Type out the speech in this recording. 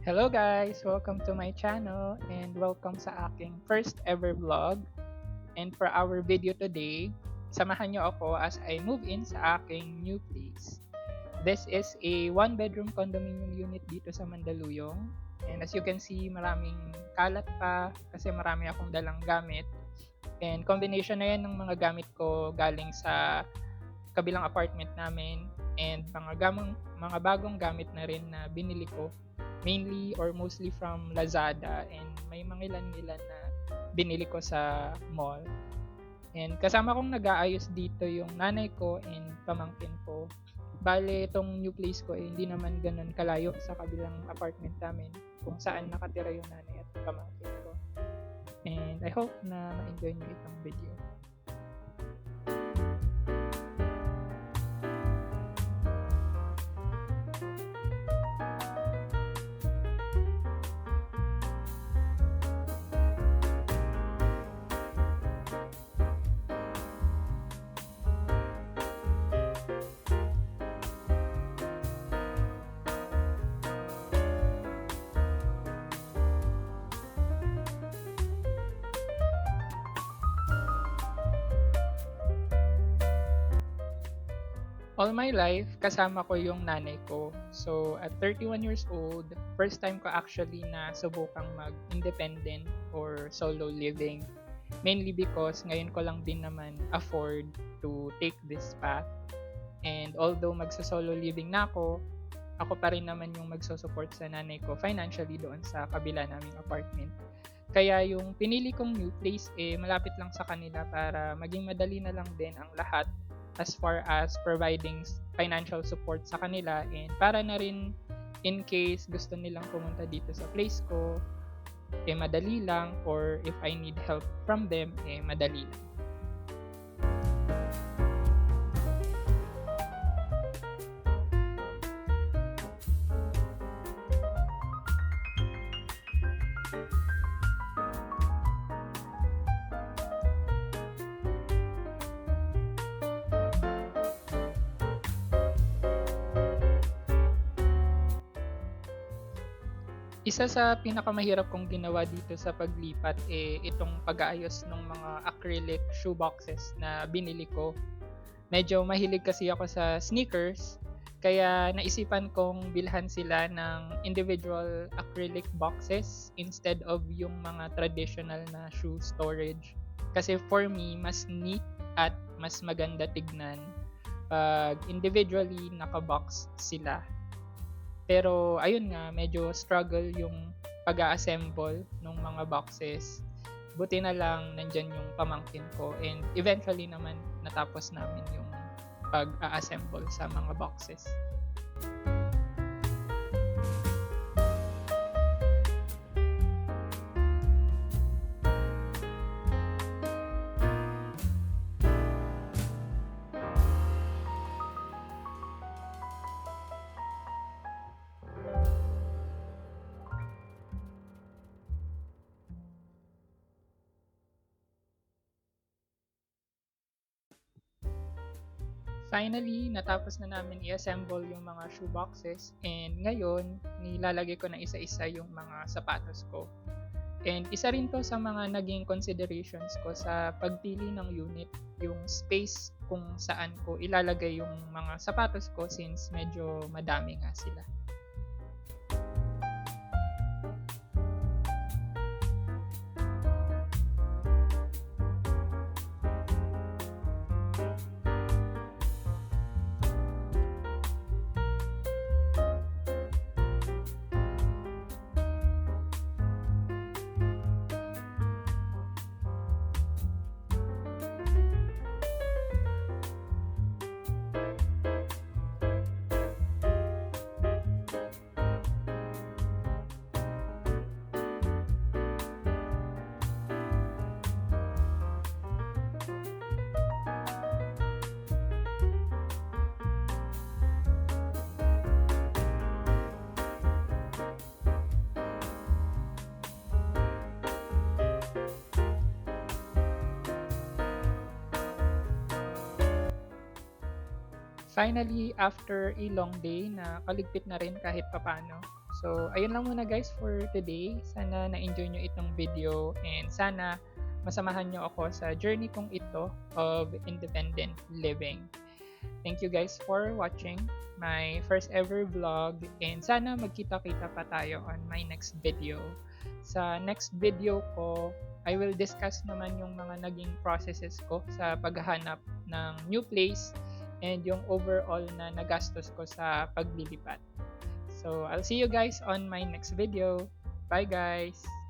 Hello guys! Welcome to my channel and welcome sa aking first ever vlog. And for our video today, samahan nyo ako as I move in sa aking new place. This is a one-bedroom condominium unit dito sa Mandaluyong. And as you can see, maraming kalat pa kasi marami akong dalang gamit. And combination na yan ng mga gamit ko galing sa kabilang apartment namin and mga bagong gamit na rin na binili ko mainly or mostly from Lazada and may mga ilan-ilan na binili ko sa mall. And kasama kong nag-aayos dito yung nanay ko and pamangkin ko. Bale, itong new place ko hindi naman ganun kalayo sa kabilang apartment namin kung saan nakatira yung nanay at pamangkin ko. And I hope na ma-enjoy nyo itong video. All my life, kasama ko yung nanay ko. So, at 31 years old, first time ko actually na subukang mag-independent or solo living. Mainly because ngayon ko lang din naman afford to take this path. And although magsa-solo living na ako pa rin naman yung magsusupport sa nanay ko financially doon sa kabila naming apartment. Kaya yung pinili kong new place malapit lang sa kanila para maging madali na lang din ang lahat as far as providing financial support sa kanila and para na rin in case gusto nilang pumunta dito sa place ko, madali lang or if I need help from them, madali lang. Isa sa pinakamahirap kong ginawa dito sa paglipat itong pag-aayos ng mga acrylic shoe boxes na binili ko. Medyo mahilig kasi ako sa sneakers, kaya naisipan kong bilhan sila ng individual acrylic boxes instead of yung mga traditional na shoe storage. Kasi for me, mas neat at mas maganda tignan pag individually nakabox sila. Pero ayun nga, medyo struggle yung pag-a-assemble ng mga boxes. Buti na lang nandyan yung pamangkin ko and eventually naman natapos namin yung pag-a-assemble sa mga boxes. Finally, natapos na namin i-assemble yung mga shoe boxes and ngayon, nilalagay ko na isa-isa yung mga sapatos ko. And isa rin to sa mga naging considerations ko sa pagpili ng unit, yung space kung saan ko ilalagay yung mga sapatos ko since medyo madami nga sila. Finally, after a long day na kaligpit na rin kahit papano. So, ayun lang muna guys for today. Sana na-enjoy nyo itong video and sana masamahan nyo ako sa journey kong ito of independent living. Thank you guys for watching my first ever vlog and sana magkita-kita pa tayo on my next video. Sa next video ko, I will discuss naman yung mga naging processes ko sa paghahanap ng new place and yung overall na nagastos ko sa paglilipat. So, I'll see you guys on my next video. Bye guys!